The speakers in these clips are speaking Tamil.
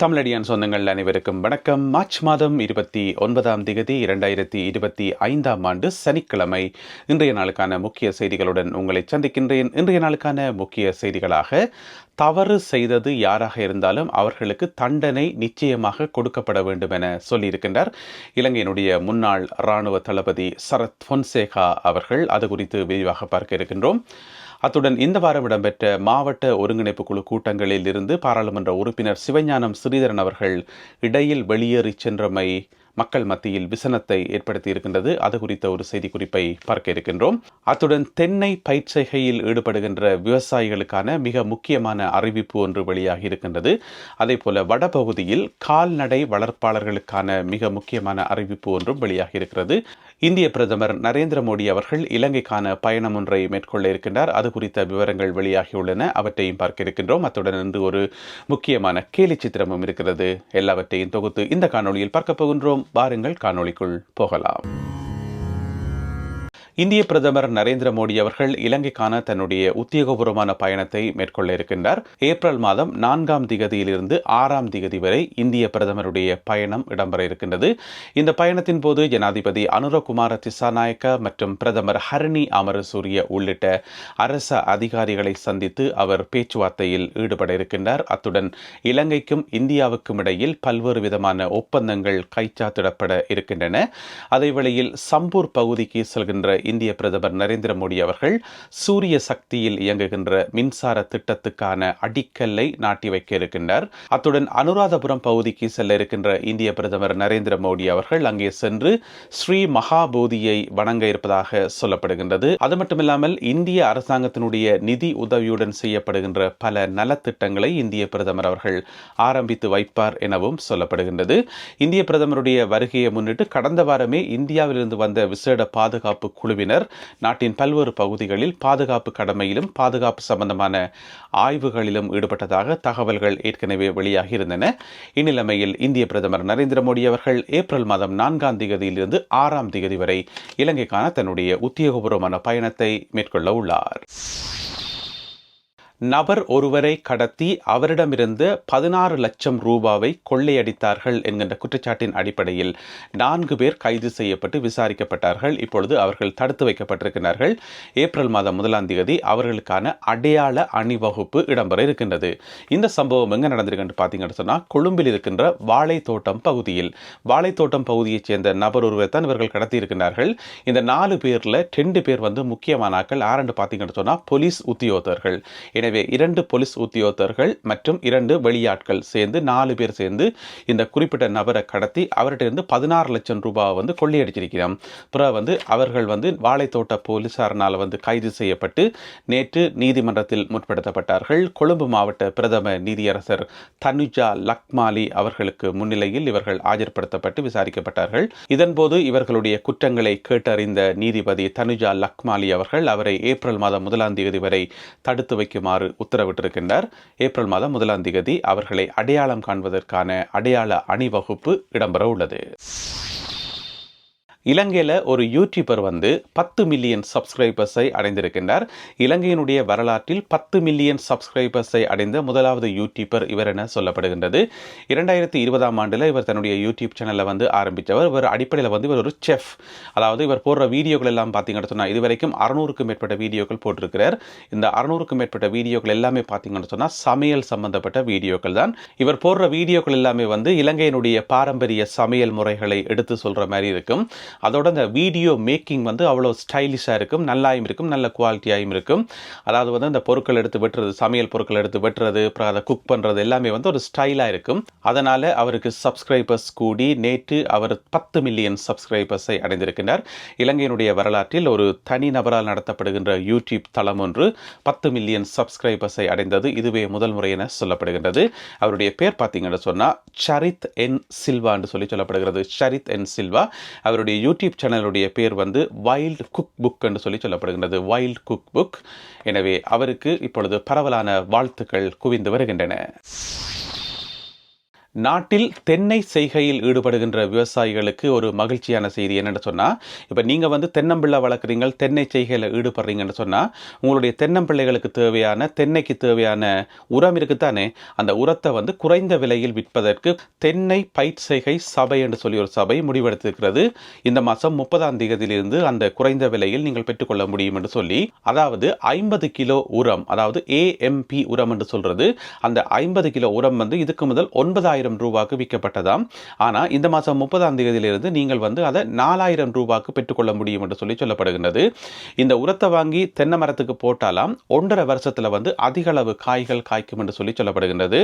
தமிழடியான் சொந்தங்கள் அனைவருக்கும் வணக்கம். மார்ச் மாதம் 29 2025 ஆண்டு சனிக்கிழமை இன்றைய நாளுக்கான முக்கிய செய்திகளுடன் உங்களை சந்திக்கின்றேன். இன்றைய நாளுக்கான முக்கிய செய்திகளாக, தவறு செய்தது யாராக இருந்தாலும் அவர்களுக்கு தண்டனை நிச்சயமாக கொடுக்கப்பட வேண்டும் என சொல்லியிருக்கின்றார் இலங்கையினுடைய முன்னாள் இராணுவ தளபதி சரத் பொன்சேகா அவர்கள். அது குறித்து விரிவாக பார்க்க இருக்கின்றோம். அத்துடன் இந்த வாரம் இடம்பெற்ற மாவட்ட ஒருங்கிணைப்பு குழு கூட்டங்களில் இருந்து பாராளுமன்ற உறுப்பினர் சிவஞானம் ஸ்ரீதரன் அவர்கள் இடையில் வெளியேறி சென்றமை மக்கள் மத்தியில் விசனத்தை ஏற்படுத்தி இருக்கின்றது. அது குறித்த ஒரு செய்தி குறிப்பை பார்க்க இருக்கின்றோம். அத்துடன் தென்னை பயிர்ச்செய்கையில் ஈடுபடுகின்ற விவசாயிகளுக்கான மிக முக்கியமான அறிவிப்பு ஒன்று வெளியாகி இருக்கின்றது. அதே போல வடபகுதியில் கால்நடை வளர்ப்பாளர்களுக்கான மிக முக்கியமான அறிவிப்பு ஒன்றும் வெளியாகி இருக்கிறது. இந்திய பிரதமர் நரேந்திர மோடி அவர்கள் இலங்கைக்கான பயணம் ஒன்றை மேற்கொள்ள இருக்கின்றார். அது குறித்த விவரங்கள் வெளியாகியுள்ளன. அவற்றையும் பார்க்க இருக்கின்றோம். அத்துடன் இன்று ஒரு முக்கியமான கேலி சித்திரமும் இருக்கிறது. எல்லாவற்றையும் தொகுத்து இந்த காணொளியில் பார்க்க போகின்றோம். வாருங்கள் காணொளிக்குள் போகலாம். இந்திய பிரதமர் நரேந்திர மோடி அவர்கள் இலங்கைக்கான தன்னுடைய உத்தியோகபூர்வமான பயணத்தை மேற்கொள்ள இருக்கின்றார். ஏப்ரல் மாதம் 4ஆம் திகதியிலிருந்து 6ஆம் திகதி வரை இந்திய பிரதமருடைய பயணம் இடம்பெற இருக்கின்றது. இந்த பயணத்தின் போது ஜனாதிபதி அனுரகுமார திசாநாயக்க மற்றும் பிரதமர் ஹரணி அமரசூரிய உள்ளிட்ட அரச அதிகாரிகளை சந்தித்து அவர் பேச்சுவார்த்தையில் ஈடுபட இருக்கின்றார். அத்துடன் இலங்கைக்கும் இந்தியாவுக்கும் இடையில் பல்வேறு விதமான ஒப்பந்தங்கள் கைச்சாத்திடப்பட இருக்கின்றன. அதேவேளையில் சம்பூர் பகுதிக்கு செல்கின்ற இந்திய பிரதமர் நரேந்திர மோடி அவர்கள் சூரிய சக்தியில் இயங்குகின்ற மின்சார திட்டத்துக்கான அடிக்கல்லை நாட்டி வைக்க இருக்கின்றார். அத்துடன் அனுராதபுரம் பகுதிக்கு செல்ல இருக்கின்ற இந்திய பிரதமர் நரேந்திர மோடி அவர்கள் அங்கே சென்று ஸ்ரீ மகாபோதியை வணங்க இருப்பதாக சொல்லப்படுகின்றது. அது மட்டுமில்லாமல் இந்திய அரசாங்கத்தினுடைய நிதி உதவியுடன் செய்யப்படுகின்ற பல நலத்திட்டங்களை இந்திய பிரதமர் அவர்கள் ஆரம்பித்து வைப்பார் எனவும் சொல்லப்படுகின்றது. இந்திய பிரதமருடைய வருகையை முன்னிட்டு கடந்த வாரமே இந்தியாவிலிருந்து வந்த விசேட பாதுகாப்பு குழுவினர் நாட்டின் பல்வேறு பகுதிகளில் பாதுகாப்பு கடமையிலும் பாதுகாப்பு சம்பந்தமான ஆய்வுகளிலும் ஈடுபட்டதாக தகவல்கள் ஏற்கனவே வெளியாகி இருந்தன. இந்நிலைமையில் இந்திய பிரதமர் நரேந்திர மோடி அவர்கள் ஏப்ரல் மாதம் 4ஆம் திகதியிலிருந்து 6ஆம் திகதி வரை இலங்கைக்கான தன்னுடைய உத்தியோகபூர்வமான பயணத்தை மேற்கொள்ள உள்ளார். நபர் ஒருவரை கடத்தி அவரிடமிருந்து 16 லட்சம் ரூபாவை கொள்ளையடித்தார்கள் என்கின்ற குற்றச்சாட்டின் அடிப்படையில் 4 பேர் கைது செய்யப்பட்டு விசாரிக்கப்பட்டார்கள். இப்பொழுது அவர்கள் தடுத்து வைக்கப்பட்டிருக்கிறார்கள். ஏப்ரல் மாதம் 1ஆம் தேதி அவர்களுக்கான அடையாள அணிவகுப்பு இடம்பெற இருக்கின்றது. இந்த சம்பவம் எங்க நடந்திருக்கு பார்த்தீங்கன்னு சொன்னால், கொழும்பில் இருக்கின்ற வாழைத்தோட்டம் பகுதியைச் சேர்ந்த நபர் ஒருவரை தான் இவர்கள் கடத்தி இருக்கிறார்கள். இந்த 4 பேர்ல 2 பேர் முக்கியமானாக்கள். ஆரண்டு பார்த்தீங்கன்னு சொன்னால் போலீஸ் உத்தியோகத்தர்கள். எனவே 2 போலீஸ் உத்தியோகத்தர்கள் மற்றும் 2 வெளியாட்கள் சேர்ந்து 4 பேர் சேர்ந்து இந்த குறிப்பிட்ட நபரை கடத்தி அவர்கிட்ட 16 லட்சம் ரூபாய் கொள்ளையடிச்சிருக்கிறார். பிறகு அவர்கள் வாழைத்தோட்ட போலீசாரனால் கைது செய்யப்பட்டு நேற்று நீதிமன்றத்தில் முற்படுத்தப்பட்டார்கள். கொழும்பு மாவட்ட பிரதம நீதியரசர் தனுஜா லக்மாலி அவர்களுக்கு முன்னிலையில் இவர்கள் ஆஜர்படுத்தப்பட்டு விசாரிக்கப்பட்டார்கள். இதன்போது இவர்களுடைய குற்றங்களை கேட்டறிந்த நீதிபதி தனுஜா லக்மாலி அவர்கள் அவரை ஏப்ரல் மாதம் 1ஆம் தேதி வரை தடுத்து வைக்குமாறு உத்தரவிட்டிருக்கின்றார். ஏப்ரல் மாதம் 1ஆம் தேதி அவர்களை அடையாளம் காண்பதற்கான அடையாள அணிவகுப்பு இடம்பெற உள்ளது. இலங்கையில் ஒரு யூடியூபர் 10 மில்லியன் சப்ஸ்கிரைபர்ஸை அடைந்திருக்கின்றார். இலங்கையினுடைய வரலாற்றில் 10 மில்லியன் சப்ஸ்கிரைபர்ஸை அடைந்த முதலாவது யூடியூபர் இவர் என சொல்லப்படுகின்றது. 2020ஆம் ஆண்டில் இவர் தன்னுடைய யூடியூப் சேனலை ஆரம்பித்தவர். இவர் அடிப்படையில் இவர் ஒரு செஃப். அதாவது இவர் போடுற வீடியோக்கள் எல்லாம் பார்த்தீங்கன்னு சொன்னால் இதுவரைக்கும் 600க்கும் மேற்பட்ட வீடியோக்கள் போட்டிருக்கிறார். இந்த 600க்கும் மேற்பட்ட வீடியோக்கள் எல்லாமே பார்த்தீங்கன்னு சொன்னால் சமையல் சம்பந்தப்பட்ட வீடியோக்கள் தான். இவர் போடுற வீடியோக்கள் எல்லாமே இலங்கையினுடைய பாரம்பரிய சமையல் முறைகளை எடுத்து சொல்ற மாதிரி இருக்கும். அதோட இந்த வீடியோ மேக்கிங் அவ்வளோ ஸ்டைலிஷாக இருக்கும், நல்லாயும் இருக்கும், நல்ல குவாலிட்டியாகவும் இருக்கும். அதாவது அந்த பொருட்கள் எடுத்து வெட்டுறது, சமையல் பொருட்கள் எடுத்து வெட்டுறது, அப்புறம் அதை குக் பண்ணுறது எல்லாமே ஒரு ஸ்டைலாக இருக்கும். அதனால் அவருக்கு சப்ஸ்கிரைபர்ஸ் கூடி நேற்று அவர் 10 மில்லியன் சப்ஸ்கிரைபர்ஸை அடைந்திருக்கிறார். இலங்கையினுடைய வரலாற்றில் ஒரு தனி நபரால் நடத்தப்படுகின்ற யூடியூப் தளம் ஒன்று 10 மில்லியன் சப்ஸ்கிரைபர்ஸை அடைந்தது இதுவே முதல் முறை என சொல்லப்படுகின்றது. அவருடைய பேர் பார்த்தீங்கன்னு சொன்னால் ஷரித் என் சில்வா என்று சொல்லப்படுகிறது. ஷரித் என் சில்வா. அவருடைய யூடியூப் சேனலுடைய பேர் வைல்ட் குக் புக் என்று சொல்லப்படுகின்றது. Wild cook book. எனவே அவருக்கு இப்பொழுது பரவலான வாழ்த்துக்கள் குவிந்து வருகின்றன. நாட்டில் தென்னை செய்கையில் ஈடுபடுகின்ற விவசாயிகளுக்கு ஒரு மகிழ்ச்சியான செய்தி என்னென்னு சொன்னால், இப்போ நீங்கள் வந்து தென்னம்பிள்ளை வளர்க்குறீங்க, தென்னை செய்கையில் ஈடுபடுறீங்கன்னு சொன்னால், உங்களுடைய தென்னம்பிள்ளைகளுக்கு தேவையான தென்னைக்கு தேவையான உரம் இருக்குத்தானே, அந்த உரத்தை வந்து குறைந்த விலையில் விற்பதற்கு தென்னை பயிர் செய்கை சபை என்று சொல்லி ஒரு சபை முடிவெடுத்திருக்கிறது. இந்த மாதம் 30ஆம் தேதியிலிருந்து அந்த குறைந்த விலையில் நீங்கள் பெற்றுக்கொள்ள முடியும் என்று சொல்லி, அதாவது 50 கிலோ உரம், அதாவது AMP உரம் என்று சொல்றது, அந்த 50 கிலோ உரம் வந்து இதுக்கு முதல் 9,000 ரூபாய்க்கு விற்கப்பட்டதாம். ஆனால் இந்த மாதம் 30ஆம் தேதியிலிருந்து நீங்கள் வந்து அதை 4,000 ரூபாய்க்கு பெற்றுக்கொள்ள முடியும் என்று சொல்லி சொல்லப்படுகின்றது. இந்த உரத்தை வாங்கி தென்னை மரத்துக்கு போட்டாலாம் 1.5 வருஷத்தில் வந்து அதிக அளவு காய்கள் காய்க்கும் என்று சொல்லி சொல்லப்படுகின்றது.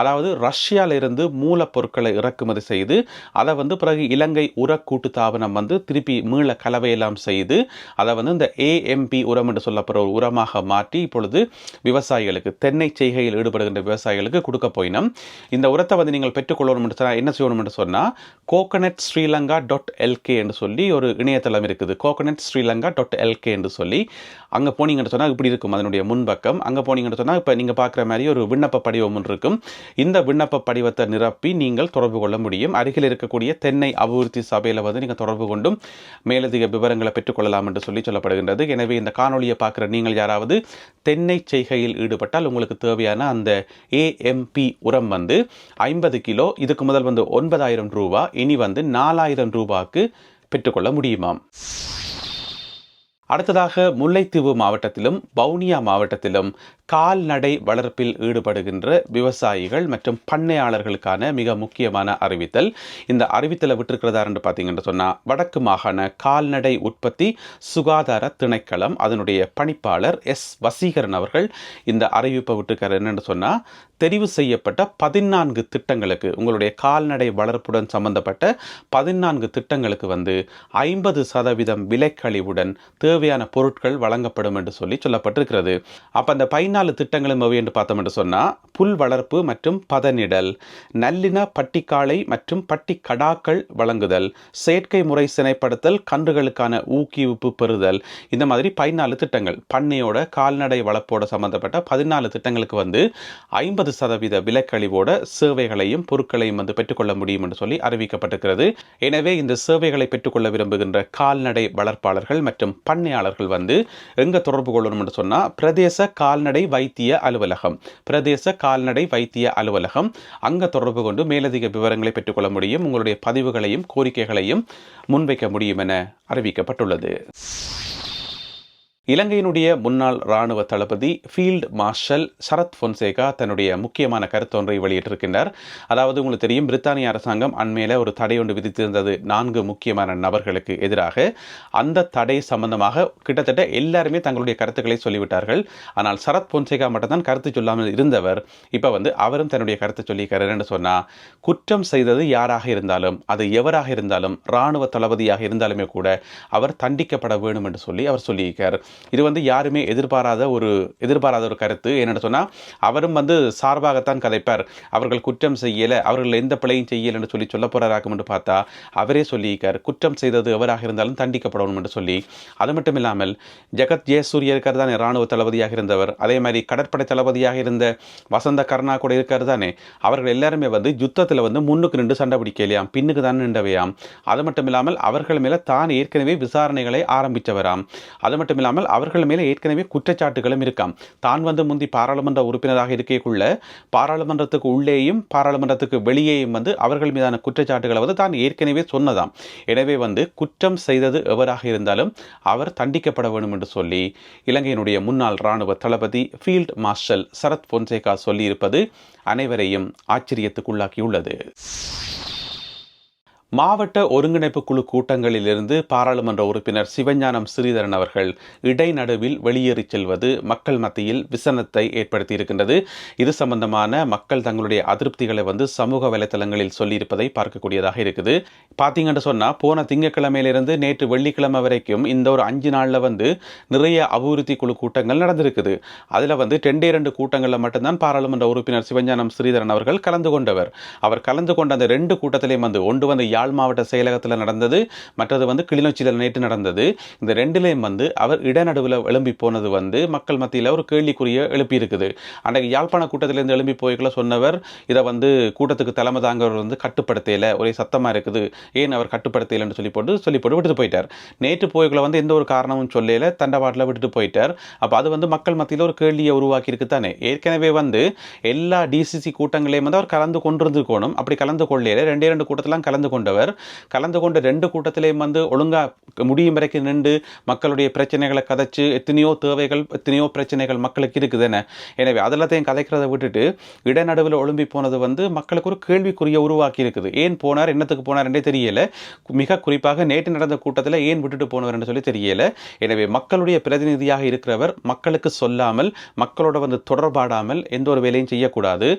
அதாவது ரஷ்யாவிலிருந்து மூலப்பொருட்களை இறக்குமதி செய்து அதை வந்து பிறகு இலங்கை உர கூட்டு தாபனம் வந்து திருப்பி மீள கலவையெல்லாம் செய்து அதை வந்து இந்த AMP உரம் என்று சொல்லப்படுற ஒரு உரமாக மாற்றி இப்பொழுது விவசாயிகளுக்கு தென்னை செய்கையில் ஈடுபடுகின்ற விவசாயிகளுக்கு கொடுக்க போயினோம். இந்த உரத்தை வந்து நீங்கள் பெற்றுக்கொள்ளணும் என்று சொன்னால் என்ன செய்யணும் என்று சொன்னால், coconutSrilanka.lk என்று சொல்லி ஒரு இணையதளம் இருக்குது. coconutSrilanka.lk என்று சொல்லி அங்கே போனீங்கன்னு சொன்னால் இப்படி இருக்கும் அதனுடைய முன்பக்கம். அங்கே போனீங்கன்னு சொன்னால் இப்போ நீங்கள் பார்க்குற மாதிரி ஒரு விண்ணப்ப படிவம் ஒன்று இருக்கும். இந்த விண்ணப்ப படிவத்தை நிரப்பி நீங்கள் தொடர்பு கொள்ள முடியும். அருகில் இருக்கக்கூடிய தென்னை அபிவிருத்தி சபையில் வந்து நீங்கள் தொடர்பு கொண்டும் மேலதிக விவரங்களை பெற்றுக்கொள்ளலாம் என்று சொல்லி சொல்லப்படுகின்றது. எனவே இந்த காணொலியை பார்க்குற நீங்கள் யாராவது தென்னை செய்கையில் ஈடுபட்டால் உங்களுக்கு தேவையான அந்த AMP உரம் வந்து 50 கிலோ, இதுக்கு முதல் வந்து 9,000 ரூபாய், இனி வந்து 4,000 ரூபாய்க்கு பெற்றுக்கொள்ள முடியுமாம். அடுத்ததாக முல்லைத்தீவு மாவட்டத்திலும் வவுனியா மாவட்டத்திலும் கால்நடை வளர்ப்பில் ஈடுபடுகின்ற விவசாயிகள் மற்றும் பண்ணையாளர்களுக்கான மிக முக்கியமான அறிவித்தல். இந்த அறிவித்தலை விட்டிருக்கிறதா என்று பார்த்தீங்கன்னு சொன்னால், வடக்கு மாகாண கால்நடை உற்பத்தி சுகாதார திணைக்களம் அதனுடைய பணிப்பாளர் வசீகரன் அவர்கள் இந்த அறிவிப்பை விட்டுருக்கார். என்னென்னு சொன்னால், தெரிவு செய்யப்பட்ட 14 திட்டங்களுக்கு, உங்களுடைய கால்நடை வளர்ப்புடன் சம்பந்தப்பட்ட 14 திட்டங்களுக்கு வந்து 50% விலைக்கழிவுடன் தேவையான பொருட்கள் வழங்கப்படும் என்று சொல்லி சொல்லப்பட்டிருக்கிறது. அப்போ அந்த 14 திட்டங்களும் எவை என்று பார்த்தோம் என்று சொன்னால், புல் வளர்ப்பு மற்றும் பதனிடல், நல்லின பட்டிக்காளை மற்றும் பட்டி கடாக்கள் வழங்குதல், செயற்கை முறை சினைப்படுத்தல், கன்றுகளுக்கான ஊக்குவிப்பு பெறுதல், இந்த மாதிரி 14 திட்டங்கள், பண்ணையோட கால்நடை வளர்ப்போட சம்பந்தப்பட்ட 14 திட்டங்களுக்கு வந்து 50% விலைக்கழிவோட சேவைகளையும் பொருட்களையும் வந்து பெற்றுக்கொள்ள முடியும் என்று சொல்லி அறிவிக்கப்பட்டிருக்கிறது. எனவே இந்த சேவைகளை பெற்றுக்கொள்ள விரும்புகின்ற கால்நடை வளர்ப்பாளர்கள் மற்றும் பண்ணையாளர்கள் வந்து எங்க தொடர்பு கொள்ளணும் என்று சொன்னால், பிரதேச கால்நடை வைத்திய அலுவலகம், பிரதேச கால்நடை வைத்திய அலுவலகம், அங்க தொடர்பு கொண்டு மேலதிக விவரங்களை பெற்றுக்கொள்ள முடியும். உங்களுடைய பதிவுகளையும் கோரிக்கைகளையும் முன்வைக்க முடியும் என அறிவிக்கப்பட்டுள்ளது. இலங்கையினுடைய முன்னாள் இராணுவ தளபதி ஃபீல்ட் மார்ஷல் சரத் பொன்சேகா தன்னுடைய முக்கியமான கருத்தொன்றை வெளியிட்டிருக்கின்றார். அதாவது உங்களுக்கு தெரியும், பிரித்தானிய அரசாங்கம் அண்மையில் ஒரு தடை ஒன்று விதித்திருந்தது 4 முக்கியமான நபர்களுக்கு எதிராக. அந்த தடை சம்பந்தமாக கிட்டத்தட்ட எல்லாருமே தங்களுடைய கருத்துக்களை சொல்லிவிட்டார்கள். ஆனால் சரத் பொன்சேகா மட்டும்தான் கருத்து சொல்லாமல் இருந்தவர். இப்போ வந்து அவரும் தன்னுடைய கருத்தை சொல்லியிருக்காரு. என்று சொன்னால், குற்றம் செய்தது யாராக இருந்தாலும், அது எவராக இருந்தாலும், இராணுவ தளபதியாக இருந்தாலுமே கூட அவர் தண்டிக்கப்பட வேண்டும் என்று சொல்லி அவர் சொல்லியிருக்கார். இது வந்து யாருமே எதிர்பாராத ஒரு கருத்து. என்னென்னு சொன்னால், அவரும் வந்து சார்பாகத்தான் கதைப்பார். அவர்கள் குற்றம் செய்யலை, அவர்கள் எந்த பிழையும் செய்யலை என்று சொல்லி சொல்ல போறாராக்கும் என்று பார்த்தா அவரே சொல்லியிருக்கார், குற்றம் செய்தது எவராக இருந்தாலும் தண்டிக்கப்படணும் என்று சொல்லி. அது மட்டும் இல்லாமல் ஜெகத் ஜெயசூரிய இருக்கார் தானே இராணுவ தளபதியாக இருந்தவர், அதே மாதிரி கடற்படை தளபதியாக இருந்த வசந்த கருணா கூட இருக்கார் தானே, அவர்கள் எல்லாருமே வந்து யுத்தத்தில் வந்து முன்னுக்கு நின்று சண்டை பிடிக்கலையாம், பின்னுக்கு தான் நின்றவையாம். அது மட்டும் இல்லாமல் அவர்கள் மேலே தான் ஏற்கனவே விசாரணைகளை ஆரம்பித்தவராம். அது மட்டும் இல்லாமல் அவர்கள் மேலே ஏற்கனவே குற்றச்சாட்டுகளும் இருக்காம். தான் வந்து முந்தி பாராளுமன்ற உறுப்பினராக இருக்கக்குள்ள பாராளுமன்றத்துக்கு உள்ளேயும் பாராளுமன்றத்துக்கு வெளியேயும் வந்து அவர்கள் மீதான குற்றச்சாட்டுகளை வந்து தான் ஏற்கனவே சொன்னதாம். எனவே வந்து குற்றம் செய்தது எவராக இருந்தாலும் அவர் தண்டிக்கப்பட வேண்டும் என்று சொல்லி இலங்கையினுடைய முன்னாள் இராணுவ தளபதி ஃபீல்ட் மார்ஷல் சரத் பொன்சேகா சொல்லியிருப்பது அனைவரையும் ஆச்சரியத்துக்குள்ளாக்கியுள்ளது. மாவட்ட ஒருங்கிணைப்பு குழு கூட்டங்களிலிருந்து பாராளுமன்ற உறுப்பினர் சிவஞானம் ஸ்ரீதரன் அவர்கள் இடைநடுவில் வெளியேறி செல்வது மக்கள் மத்தியில் விசனத்தை ஏற்படுத்தி இருக்கின்றது. இது சம்பந்தமான மக்கள் தங்களுடைய அதிருப்திகளை வந்து சமூக வலைத்தளங்களில் சொல்லியிருப்பதை பார்க்கக்கூடியதாக இருக்குது. பார்த்தீங்கன்னு சொன்னால், போன திங்கட்கிழமையிலிருந்து நேற்று வெள்ளிக்கிழமை வரைக்கும் இந்த ஒரு 5 நாளில் வந்து நிறைய அபிவிருத்தி குழு கூட்டங்கள் நடந்திருக்குது. அதில் வந்து 2 கூட்டங்களில் மட்டும்தான் பாராளுமன்ற உறுப்பினர் சிவஞானம் ஸ்ரீதரன் அவர்கள் கலந்து கொண்டவர். அவர் கலந்து கொண்ட அந்த 2 கூட்டத்திலையும் வந்து ஒன்று வந்து யாழ் மாவட்ட செயலகத்தில் நடந்தது, மற்றது வந்து கிளிநொச்சியில் நேற்று நடந்தது. இந்த ரெண்டிலையும் வந்து அவர் இடநடுவில் எழும்பி போனது வந்து மக்கள் மத்தியில் ஒரு கேள்விக்குரிய எழுப்பி இருக்குது. அன்றைக்கு யாழ்ப்பாண கூட்டத்திலிருந்து எழும்பி போய்க்குள்ள சொன்னவர் இதை வந்து கூட்டத்துக்கு தலைமை தாங்கவர் வந்து கட்டுப்படுத்தல, ஒரே சத்தமாக இருக்குது, ஏன் அவர் கட்டுப்படுத்தலைன்னு சொல்லி போட்டு விட்டுட்டு போயிட்டார். நேற்று போய்க்குள்ள வந்து எந்த ஒரு காரணமும் சொல்லல, தண்டவாட்டில் விட்டுட்டு போயிட்டார். அப்போ அது வந்து மக்கள் மத்தியில் ஒரு கேள்வியை உருவாக்கி இருக்கு தானே. ஏற்கனவே வந்து எல்லா டிசிசி கூட்டங்களையும் வந்து அவர் கலந்து கொண்டிருந்துக்கணும். அப்படி கலந்து கொள்ளையில 2 கூட்டத்திலாம் கலந்து கொண்டவர், கலந்து கொண்ட 2 கூட்டத்திலையும் வந்து ஒழுங்காக முடியும் வரைக்கும் நின்று மக்களுடைய பிரச்சனைகளை கதைச்சு, எத்தனையோ தேவைகள் எத்தனையோ பிரச்சனைகள் மக்களுக்கு இருக்குதுன்னு. எனவே அதெல்லாத்தையும் கதைக்கிறத விட்டுட்டு இடநடுவில் ஒழும்பி போனது வந்து மக்களுக்கு ஒரு கேள்விக்குரிய உருவாக்கி இருக்குது. ஏன் போனார், என்னத்துக்கு போனார் என்றே தெரியல. மிக குறிப்பாக நேற்று நடந்த கூட்டத்தில் ஏன் விட்டுட்டு போனவர் என்று சொல்லி தெரியல. எனவே மக்களுடைய பிரதிநிதியாக இருக்கிறவர் மக்களுக்கு சொல்லாமல், மக்களோட வந்து தொடர்பாடாமல் எந்த ஒரு வேலையும் செய்யக்கூடாது.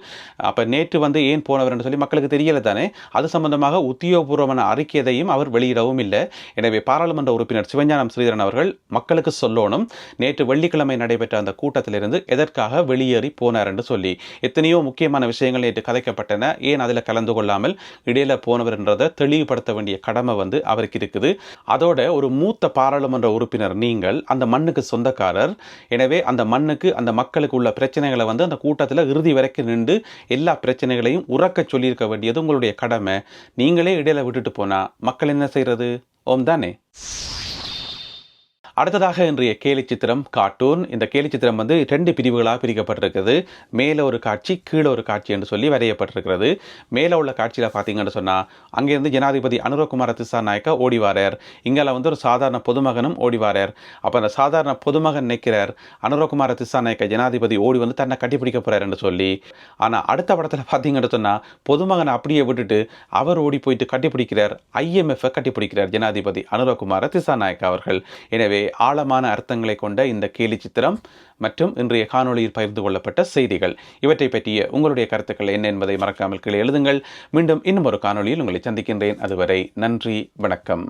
அப்போ நேற்று வந்து ஏன் போனவர் என்று சொல்லி மக்களுக்கு தெரியல தானே. அது சம்பந்தமாக உத்தியோகபூர்வமான அறிக்கையதையும் அவர் வெளியிடவும் இல்லை. எனவே பாராளுமன்ற உறுப்பினர் சிவஞானம் ஸ்ரீதரன் அவர்கள் மக்களுக்கு சொல்லணும், நேற்று வெள்ளிக்கிழமை நடைபெற்ற அந்த கூட்டத்திலிருந்து எதற்காக வெளியேறி போனார் என்று சொல்லி. எத்தனையோ முக்கியமான விஷயங்கள் நேற்று கதைக்கப்பட்டன, ஏன் அதில் கலந்து கொள்ளாமல் இடையில போனவர் என்றதை தெளிவுபடுத்த வேண்டிய கடமை வந்து அவருக்கு இருக்குது. அதோட ஒரு மூத்த பாராளுமன்ற உறுப்பினர் நீங்கள், அந்த மண்ணுக்கு சொந்தக்காரர். எனவே அந்த மண்ணுக்கு அந்த மக்களுக்கு உள்ள பிரச்சனைகளை வந்து அந்த கூட்டத்தில் இறுதி வரைக்கும் நின்று எல்லா பிரச்சனைகளையும் உறக்க சொல்லியிருக்க வேண்டியது உங்களுடைய கடமை. நீங்களே இடையில விட்டுட்டு போனா மக்கள் என்ன செய்யறது? ஓம் தானே. அடுத்ததாக இன்றைய கேலி சித்திரம் கார்ட்டூன். இந்த கேலி சித்திரம் வந்து 2 பிரிவுகளாக பிரிக்கப்பட்டிருக்குது. மேலே ஒரு காட்சி, கீழே ஒரு காட்சி என்று சொல்லி வரையப்பட்டிருக்கிறது. மேலே உள்ள காட்சியில் பார்த்தீங்கன்னு சொன்னால் அங்கேருந்து ஜனாதிபதி அனுரகுமார திசாநாயக்கா ஓடிவாரார். இங்கெல்லாம் வந்து ஒரு சாதாரண பொதுமகனும் ஓடிவாரார். அப்போ அந்த சாதாரண பொதுமகன் நிற்கிறார், அனுரகுமார திசாநாயக்கா ஜனாதிபதி ஓடி வந்து தன்னை கட்டிப்பிடிக்க போகிறார் என்று சொல்லி. ஆனால் அடுத்த படத்தில் பார்த்தீங்கன்னு சொன்னால் பொதுமகனை அப்படியே விட்டுட்டு அவர் ஓடி போயிட்டு கட்டிப்பிடிக்கிறார், IMF கட்டிப்பிடிக்கிறார் ஜனாதிபதி அனுரகுமார திசாநாயக்கா அவர்கள். எனவே ஆழமான அர்த்தங்களை கொண்ட இந்த கேலி சித்திரம் மற்றும் இன்றைய காணொளியில் பகிர்ந்து கொள்ளப்பட்ட செய்திகள், இவற்றை பற்றிய உங்களுடைய கருத்துக்கள் என்ன என்பதை மறக்காமல் கீழே எழுதுங்கள். மீண்டும் இன்னும் ஒரு காணொளியில் உங்களை சந்திக்கின்றேன். அதுவரை நன்றி, வணக்கம்.